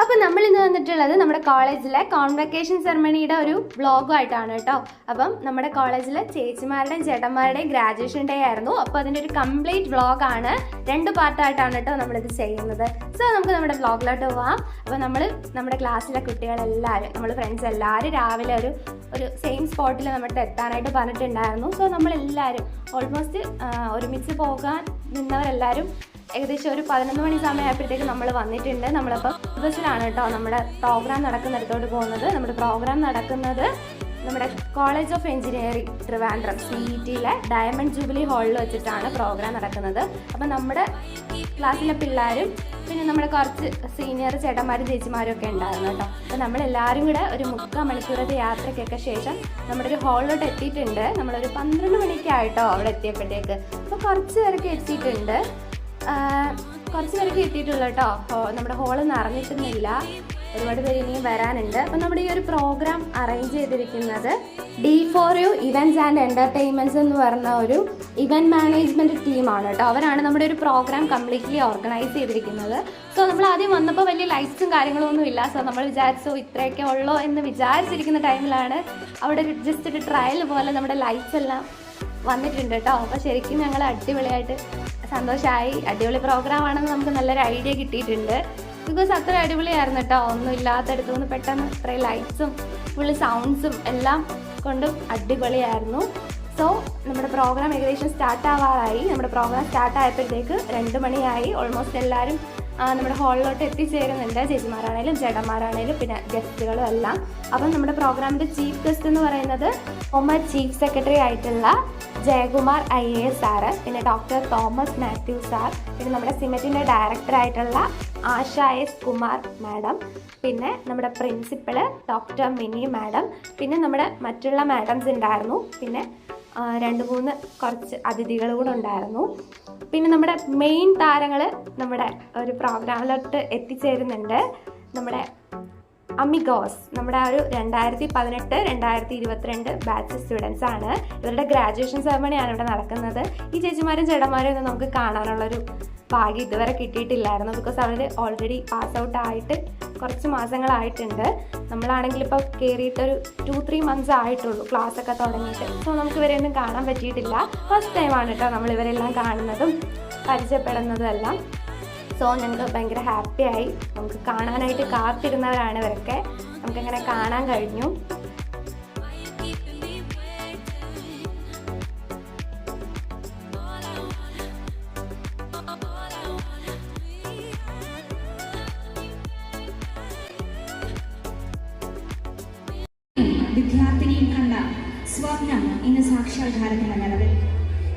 അപ്പോൾ നമ്മൾ ഇന്ന് വന്നിട്ടുള്ളത് നമ്മുടെ കോളേജിലെ കോൺവെക്കേഷൻ സെറമണിയുടെ ഒരു വ്ളോഗുമായിട്ടാണ് കേട്ടോ. അപ്പം നമ്മുടെ കോളേജിലെ ചേച്ചിമാരുടെയും ചേട്ടന്മാരുടെയും ഗ്രാജുവേഷൻ ഡേ ആയിരുന്നു. അപ്പോൾ അതിൻ്റെ ഒരു കംപ്ലീറ്റ് വ്ളോഗാണ്, 2 പാർട്ടായിട്ടാണ് കേട്ടോ നമ്മളിത് ചെയ്യുന്നത്. സോ നമുക്ക് നമ്മുടെ വ്ളോഗിലോട്ട് പോവാം. അപ്പോൾ നമ്മുടെ ക്ലാസ്സിലെ കുട്ടികളെല്ലാവരും, നമ്മൾ ഫ്രണ്ട്സ് എല്ലാവരും രാവിലെ ഒരു സെയിം സ്പോട്ടിൽ നമ്മുടെ എത്താനായിട്ട് പറഞ്ഞിട്ടുണ്ടായിരുന്നു. സോ നമ്മളെല്ലാവരും ഓൾമോസ്റ്റ് ഒരുമിച്ച് പോകാൻ നിന്നവരെല്ലാവരും ഏകദേശം ഒരു 11 മണി സമയമായപ്പോഴത്തേക്ക് നമ്മൾ വന്നിട്ടുണ്ട്. നമ്മളിപ്പോൾ ബസ്സിലാണ് കേട്ടോ നമ്മുടെ പ്രോഗ്രാം നടക്കുന്നിടത്തോട്ട് പോകുന്നത്. നമ്മുടെ പ്രോഗ്രാം നടക്കുന്നത് നമ്മുടെ കോളേജ് ഓഫ് എഞ്ചിനീയറിംഗ് ട്രിവാൻഡ്രം CETയിലെ ഡയമണ്ട് ജൂബിലി ഹാളിൽ വെച്ചിട്ടാണ് പ്രോഗ്രാം നടക്കുന്നത്. അപ്പം നമ്മുടെ ക്ലാസ്സിലെ പിള്ളേരും പിന്നെ നമ്മുടെ കുറച്ച് സീനിയർ ചേട്ടന്മാരും ചേച്ചിമാരും ഒക്കെ ഉണ്ടായിരുന്നു കേട്ടോ. അപ്പോൾ നമ്മളെല്ലാവരും കൂടെ ഒരു 3/4 മണിക്കൂറത്തെ യാത്രയ്ക്കൊക്കെ ശേഷം നമ്മുടെ ഒരു ഹാളിലോട്ട് എത്തിയിട്ടുണ്ട്. നമ്മളൊരു 12 മണിക്ക് ആയിട്ടോ അവിടെ എത്തിയപ്പോഴത്തേക്ക്. അപ്പോൾ കുറച്ച് പേരൊക്കെ എത്തിയിട്ടുണ്ട്, കുറച്ച് പേരൊക്കെ എത്തിയിട്ടുള്ളൂ കേട്ടോ. നമ്മുടെ ഹോള് നിറഞ്ഞിട്ടൊന്നുമില്ല, ഒരുപാട് പേര് ഇനിയും വരാനുണ്ട്. അപ്പം നമ്മുടെ ഈ ഒരു പ്രോഗ്രാം അറേഞ്ച് ചെയ്തിരിക്കുന്നത് D4U ഇവൻറ്റ്സ് ആൻഡ് എൻ്റർടൈൻമെൻറ്റ്സ് എന്ന് പറഞ്ഞ ഒരു ഇവൻറ്റ് മാനേജ്മെൻറ്റ് ടീമാണ് കേട്ടോ. അവരാണ് നമ്മുടെ ഒരു പ്രോഗ്രാം കംപ്ലീറ്റ്ലി ഓർഗനൈസ് ചെയ്തിരിക്കുന്നത്. സോ നമ്മൾ ആദ്യം വന്നപ്പോൾ വലിയ ലൈറ്റ്സും കാര്യങ്ങളൊന്നും ഇല്ല. സോ നമ്മൾ വിചാരിച്ചു ഇത്രയൊക്കെ ഉള്ളോ എന്ന് വിചാരിച്ചിരിക്കുന്ന ടൈമിലാണ് അവിടെ ജസ്റ്റ് ഒരു ട്രയൽ പോലെ നമ്മുടെ ലൈറ്റ്സ് എല്ലാം വന്നിട്ടുണ്ട് കേട്ടോ. അപ്പോൾ ശരിക്കും ഞങ്ങൾ അടിപൊളിയായിട്ട് സന്തോഷമായി. അടിപൊളി പ്രോഗ്രാം ആണെന്ന് നമുക്ക് നല്ലൊരു ഐഡിയ കിട്ടിയിട്ടുണ്ട്. ബിക്കോസ് അത്ര അടിപൊളിയായിരുന്നു കേട്ടോ. ഒന്നും ഇല്ലാത്തടത്തു നിന്ന് പെട്ടെന്ന് ഇത്രയും ലൈറ്റ്സും ഫുള്ള് സൗണ്ട്സും എല്ലാം കൊണ്ടും അടിപൊളിയായിരുന്നു. സോ നമ്മുടെ പ്രോഗ്രാം ഏകദേശം സ്റ്റാർട്ടാവാറായി. നമ്മുടെ പ്രോഗ്രാം സ്റ്റാർട്ടായപ്പോഴത്തേക്ക് 2 മണിയായി. ഓൾമോസ്റ്റ് എല്ലാവരും നമ്മുടെ ഹാളിലോട്ട് എത്തിച്ചേരുന്നുണ്ട്, ചേച്ചിമാരാണേലും ചേട്ടന്മാരാണേലും പിന്നെ ഗസ്റ്റുകളും എല്ലാം. അപ്പം നമ്മുടെ പ്രോഗ്രാമിൻ്റെ ചീഫ് ഗസ്റ്റ് എന്ന് പറയുന്നത് ഫോമർ ചീഫ് സെക്രട്ടറി ആയിട്ടുള്ള ജയകുമാർ IAS സാറ്, പിന്നെ ഡോക്ടർ തോമസ് മാത്യു സാർ, പിന്നെ നമ്മുടെ സിമെറ്റിൻ്റെ ഡയറക്ടറായിട്ടുള്ള ആശ S കുമാർ മാഡം, പിന്നെ നമ്മുടെ പ്രിൻസിപ്പള് ഡോക്ടർ മിനി മാഡം, പിന്നെ നമ്മുടെ മറ്റുള്ള മാഡംസ് ഉണ്ടായിരുന്നു, പിന്നെ 2-3 കുറച്ച് അതിഥികൾ കൂടെ ഉണ്ടായിരുന്നു. പിന്നെ നമ്മുടെ മെയിൻ താരങ്ങൾ നമ്മുടെ ഒരു പ്രോഗ്രാമിലോട്ട് എത്തിച്ചേരുന്നുണ്ട്. നമ്മുടെ അമിഗോസ്, നമ്മുടെ ഒരു 2018-2022 ബാച്ച് സ്റ്റുഡൻസ് ആണ്. ഇവരുടെ ഗ്രാജുവേഷൻ സെറമണിയാണ് ഇവിടെ നടക്കുന്നത്. ഈ ചേച്ചിമാരും ചേട്ടന്മാരും ഒന്നും നമുക്ക് കാണാനുള്ളൊരു ഭാഗ്യം ഇതുവരെ കിട്ടിയിട്ടില്ലായിരുന്നു. ബിക്കോസ് അവർ ഓൾറെഡി പാസ് ഔട്ട് ആയിട്ട് കുറച്ച് മാസങ്ങളായിട്ടുണ്ട്. നമ്മളാണെങ്കിൽ ഇപ്പോൾ കയറിയിട്ടൊരു 2-3 മന്ത്സ് ആയിട്ടുള്ളൂ ക്ലാസ്സൊക്കെ തുടങ്ങിയിട്ട്. സോ നമുക്ക് ഇവരെയൊന്നും കാണാൻ പറ്റിയിട്ടില്ല. ഫസ്റ്റ് ടൈമാണ് കേട്ടോ നമ്മളിവരെല്ലാം കാണുന്നതും പരിചയപ്പെടുന്നതും എല്ലാം. സോ ഞങ്ങൾക്ക് ഭയങ്കര ഹാപ്പിയായി. നമുക്ക് കാണാനായിട്ട് കാത്തിരുന്നവരാണ് ഇവരൊക്കെ. നമുക്കങ്ങനെ കാണാൻ കഴിഞ്ഞു. വിദ്യാർത്ഥിനിയും കണ്ട സ്വപ്നം ഇന്ന് സാക്ഷാത്കാരത്തിന് നിലവിൽ.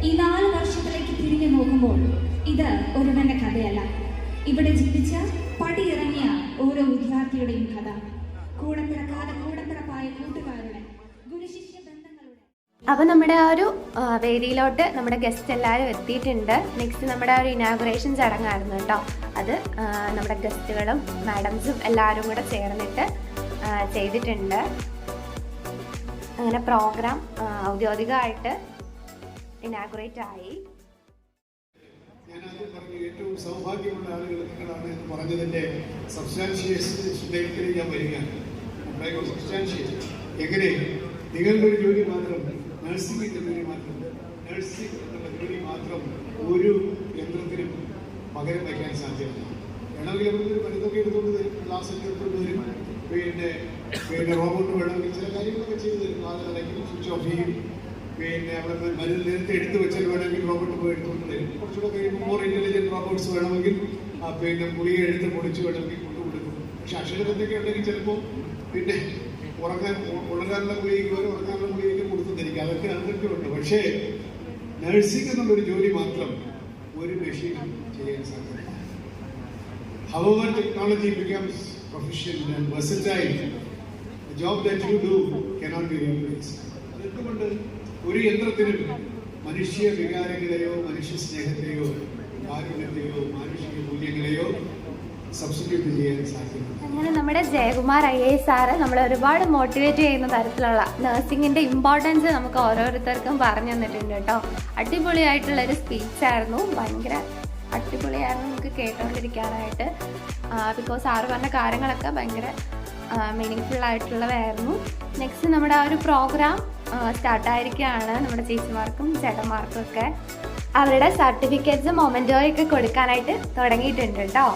ഈ 4 വർഷത്തിലേക്ക് തിരിഞ്ഞു നോക്കുമ്പോൾ ഇത് ഒരുവന്റെ കഥയല്ല, ഇവിടെ ജീവിച്ച പടിയിറങ്ങിയ ഓരോ വിദ്യാർത്ഥിയുടെയും കഥ. കൂടപ്പിറപ്പായ കൂട്ടുകാരുടെ ഗുരുശിഷ്യ ബന്ധങ്ങളുടെ. അപ്പോൾ നമ്മുടെ ആ ഒരു വേദിയിലോട്ട് നമ്മുടെ ഗസ്റ്റ് എല്ലാവരും എത്തിയിട്ടുണ്ട്. നെക്സ്റ്റ് നമ്മുടെ ഒരു ഇനാഗുറേഷൻ ചടങ്ങായിരുന്നു കേട്ടോ. അത് നമ്മുടെ ഗസ്റ്റുകളും മാഡംസും എല്ലാവരും കൂടെ ചേർന്നിട്ട് ചെയ്തിട്ടുണ്ട്. അങ്ങനെ പ്രോഗ്രാം ഔദ്യോഗികമായിട്ട് ഇനാഗുറേറ്റ് ആയി. ഞാൻ ആദ്യം പറഞ്ഞു ഏറ്റവും സൗഭാഗ്യമുള്ള ആളുകൾ നിങ്ങളാണ് എന്ന് പറഞ്ഞതിൻ്റെ സബ്സ്റ്റാൻഷിയേഷനിലേക്ക് ഞാൻ വരികയാണ്. എങ്ങനെ നിങ്ങളുടെ ഒരു ജോലി മാത്രം, നഴ്സിംഗിൻ്റെ ജോലി മാത്രം, നഴ്സിംഗ് എന്നുള്ള ജോലി മാത്രം ഒരു യന്ത്രത്തിനും പകരം വയ്ക്കാൻ സാധ്യമല്ല. വേണമെങ്കിൽ അവിടെ ഒരു മരുന്നൊക്കെ എടുത്തുകൊണ്ട് തരും, ക്ലാസ് ഒക്കെ എടുത്തുകൊണ്ട് വരും, പിന്നെ റോബോട്ട് വേണമെങ്കിൽ ചില കാര്യങ്ങളൊക്കെ ചെയ്തു തരും. അതിനിടയ്ക്ക് സ്വിച്ച് ഓഫ് ചെയ്യും. പിന്നെ അവിടെ മരുന്ന് നേരത്തെ എടുത്തു വെച്ചാൽ വേണമെങ്കിൽ റോബോട്ട് പോയി എടുത്തുകൊണ്ട് തരും. കുറച്ചുകൂടെ കഴിയുമ്പോൾ മോർ ഇൻ്റലിജൻറ്റ് റോബോട്ട്സ് വേണമെങ്കിൽ പിന്നെ ഗുളിക എടുത്ത് പൊടിച്ച് വേണമെങ്കിൽ കൊണ്ടുകൊടുക്കും. പക്ഷെ അക്ഷരത്തൊക്കെ ഉണ്ടെങ്കിൽ ചിലപ്പോൾ പിന്നെ ഉണരാനുള്ള ഗുളികയ്ക്ക് വരെ ഉറങ്ങാനുള്ള ഗുളികയ്ക്ക് കൊടുത്തുന്നിരിക്കും. അതൊക്കെ ഉണ്ട്. പക്ഷേ നഴ്സിംഗ് എന്നുള്ളൊരു ജോലി മാത്രം ഒരു മെഷീനും ചെയ്യാൻ സാധ്യമല്ല. However technology becomes proficient and versatile, the job that you do cannot be replaced. അതുകൊണ്ട് ഒരു യന്ത്രത്തിനും മനുഷ്യ വികാരങ്ങളെയോ മനുഷ്യ സ്നേഹത്തെയോ കാരുണ്യത്തെയോ മാനുഷിക മൂല്യങ്ങളെയോ സബ്സ്റ്റിറ്റ്യൂട്ട് ചെയ്യാൻ സാധ്യമല്ല. അങ്ങനെ നമ്മുടെ ജയകുമാർ IAS സാറ് നമ്മളെ ഒരുപാട് മോട്ടിവേറ്റ് ചെയ്യുന്ന തരത്തിലുള്ള നഴ്സിംഗിൻ്റെ ഇമ്പോർട്ടൻസ് നമുക്ക് ഓരോരുത്തർക്കും പറഞ്ഞു തന്നിട്ടുണ്ട് കേട്ടോ. അടിപൊളിയായിട്ടുള്ളൊരു സ്പീച്ചായിരുന്നു. ഭയങ്കര അടിപൊളിയായിരുന്നു നമുക്ക് കേട്ടോണ്ടിരിക്കാനായിട്ട്. ബിക്കോസ് സാറ് പറഞ്ഞ കാര്യങ്ങളൊക്കെ ഭയങ്കര മീനിങ് ആയിട്ടുള്ളതായിരുന്നു. നെക്സ്റ്റ് നമ്മുടെ ആ ഒരു പ്രോഗ്രാം സ്റ്റാർട്ടായിരിക്കുകയാണ്. നമ്മുടെ ചേച്ചിമാർക്കും ചേട്ടന്മാർക്കും ഒക്കെ അവരുടെ സർട്ടിഫിക്കറ്റ്സും മൊമെൻറ്റോയൊക്കെ കൊടുക്കാനായിട്ട് തുടങ്ങിയിട്ടുണ്ട് കേട്ടോ.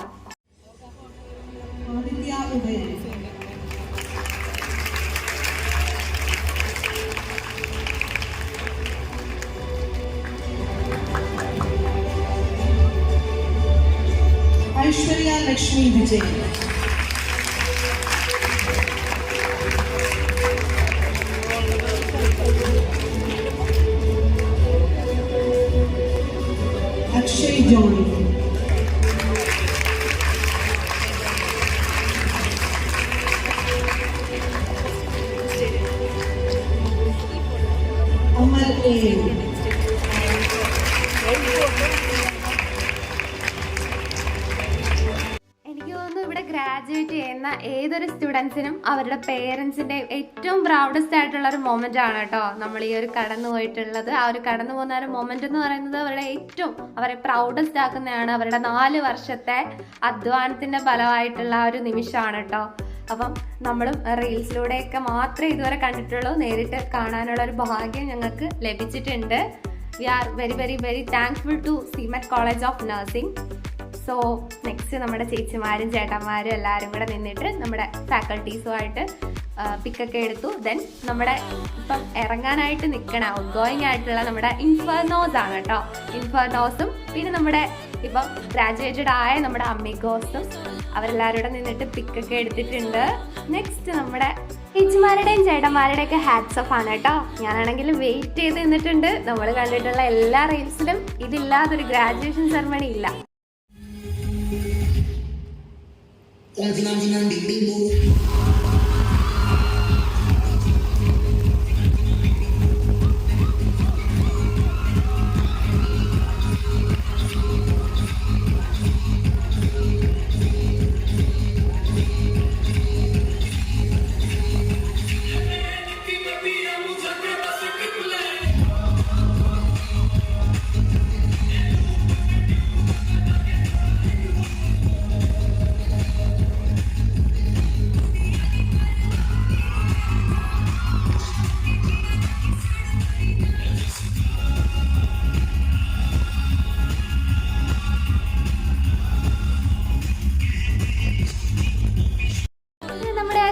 ഐശ്വര്യ ലക്ഷ്മി വിജയ്, അക്ഷയ് ജോണി, അമൽ എ, എനിക്ക് തോന്നുന്നു ഇവിടെ ഗ്രാജുവേറ്റ് ചെയ്യുന്ന ഏതൊരു സ്റ്റുഡൻസിനും അവരുടെ പേരൻസിന്റെ ഏറ്റവും പ്രൗഡസ്റ്റ് ആയിട്ടുള്ള ഒരു മൊമെന്റ് ആണ് കേട്ടോ നമ്മൾ ഈ ഒരു കടന്നു പോയിട്ടുള്ളത്. ആ ഒരു കടന്നു പോകുന്ന ഒരു മൊമെന്റ് എന്ന് പറയുന്നത് അവരുടെ ഏറ്റവും അവരെ പ്രൗഡസ്റ്റ് ആക്കുന്നതാണ്. അവരുടെ 4 വർഷത്തെ അധ്വാനത്തിന്റെ ഫലമായിട്ടുള്ള ആ ഒരു നിമിഷമാണ് കേട്ടോ. അപ്പം നമ്മളും റീൽസിലൂടെയൊക്കെ മാത്രമേ ഇതുവരെ കണ്ടിട്ടുള്ളൂ. നേരിട്ട് കാണാനുള്ള ഒരു ഭാഗ്യം ഞങ്ങൾക്ക് ലഭിച്ചിട്ടുണ്ട്. We are very very very thankful to SIMET college of nursing. So next നമ്മുടെ ചേച്ചിമാരും ചേട്ടന്മാരും എല്ലാവരും കൂടെ നിന്നിട്ട് നമ്മുടെ ഫാക്കൾട്ടീസുമായിട്ട് പിക്കൊക്കെ എടുത്തു. ദെൻ നമ്മുടെ ഇപ്പം ഇറങ്ങാനായിട്ട് നിൽക്കണ ഔട്ട് ഗോയിങ് ആയിട്ടുള്ള നമ്മുടെ ഇൻഫെർനോസ് ആണ് കേട്ടോ. ഇൻഫെർനോസും പിന്നെ നമ്മുടെ ഇപ്പം ഗ്രാജുവേറ്റഡ് ആയ നമ്മുടെ അമ്മിഗോസും അവരെല്ലാവരും കൂടെ നിന്നിട്ട് പിക്കൊക്കെ എടുത്തിട്ടുണ്ട്. നെക്സ്റ്റ് നമ്മുടെ ചേച്ചിമാരുടെയും ചേട്ടന്മാരുടെയും ഒക്കെ ഹാറ്റ്സ് ഓഫ് ആണ് കേട്ടോ. ഞാനാണെങ്കിൽ വെയിറ്റ് ചെയ്ത് നിന്നിട്ടുണ്ട്. നമ്മൾ കണ്ടിട്ടുള്ള എല്ലാ റീൽസിലും ഇതില്ലാതൊരു ഗ്രാജുവേഷൻ സെറമണി ഇല്ല.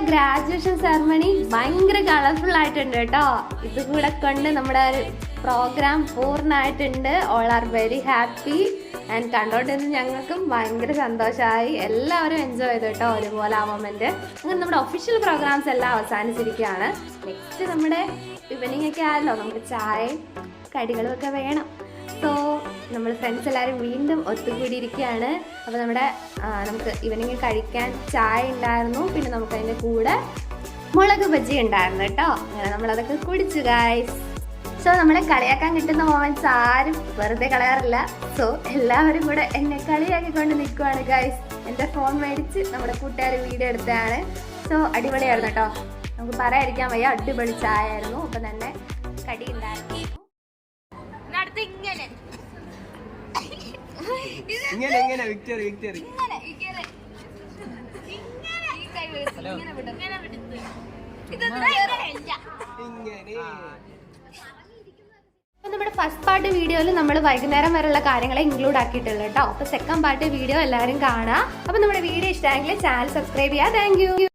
ഗ്രാജുവേഷൻ സെറമണി ഭയങ്കര കളർഫുൾ ആയിട്ടുണ്ട് കേട്ടോ. ഇതുകൂടെ കൊണ്ട് നമ്മുടെ പ്രോഗ്രാം പൂർണ്ണമായിട്ടുണ്ട്. All are very happy and കണ്ടോണ്ടിരുന്ന് ഞങ്ങൾക്കും ഭയങ്കര സന്തോഷമായി. എല്ലാവരും എൻജോയ് ചെയ്തു കേട്ടോ ഒരുപോലെ ആ മൊമെന്റ്. അങ്ങനെ നമ്മുടെ ഒഫീഷ്യൽ പ്രോഗ്രാംസ് എല്ലാം അവസാനിച്ചിരിക്കുകയാണ്. നെക്സ്റ്റ് നമ്മുടെ ഈവനിങ് ഒക്കെ ആയല്ലോ, നമുക്ക് ചായയും കടികളും ഒക്കെ വേണം. സോ നമ്മൾ ഫ്രണ്ട്സ് എല്ലാവരും വീണ്ടും ഒത്തുകൂടിയിരിക്കുകയാണ്. അപ്പോൾ നമുക്ക് ഈവനിങ് കഴിക്കാൻ ചായ ഉണ്ടായിരുന്നു. പിന്നെ നമുക്ക് അതിൻ്റെ കൂടെ മുളക് ബജ്ജി ഉണ്ടായിരുന്നു കേട്ടോ. അങ്ങനെ നമ്മളതൊക്കെ കുടിച്ചു ഗൈസ്. സോ നമ്മളെ കളിയാക്കാൻ കിട്ടുന്ന മൊമെന്റ്സ് ആരും വെറുതെ കളയാറില്ല. സോ എല്ലാവരും കൂടെ എന്നെ കളിയാക്കിക്കൊണ്ട് നിൽക്കുവാണ് ഗൈസ്. എൻ്റെ ഫോൺ മേടിച്ച് നമ്മുടെ കൂട്ടുകാർ വീഡിയോ എടുത്തതാണ്. സോ അടിപൊളിയായിരുന്നു കേട്ടോ. നമുക്ക് പറയാതിരിക്കാൻ വയ്യ, അടിപൊളി ചായ ആയിരുന്നു. അപ്പം തന്നെ കടി ഉണ്ടായിരുന്നു. ഇങ്ങനെ വിക്ടറി വിക്ടറി നമ്മുടെ ഫസ്റ്റ് പാർട്ട് വീഡിയോയിൽ നമ്മൾ വൈകുന്നേരം വരെയുള്ള കാര്യങ്ങളെ ഇൻക്ലൂഡ് ആക്കിയിട്ടുള്ളൂ കേട്ടോ. അപ്പോൾ സെക്കൻഡ് പാർട്ട് വീഡിയോ എല്ലാവരും കാണാം. അപ്പോൾ നമ്മുടെ വീഡിയോ ഇഷ്ടമായെങ്കിൽ ചാനൽ സബ്സ്ക്രൈബ് ചെയ്യുക. Thank you.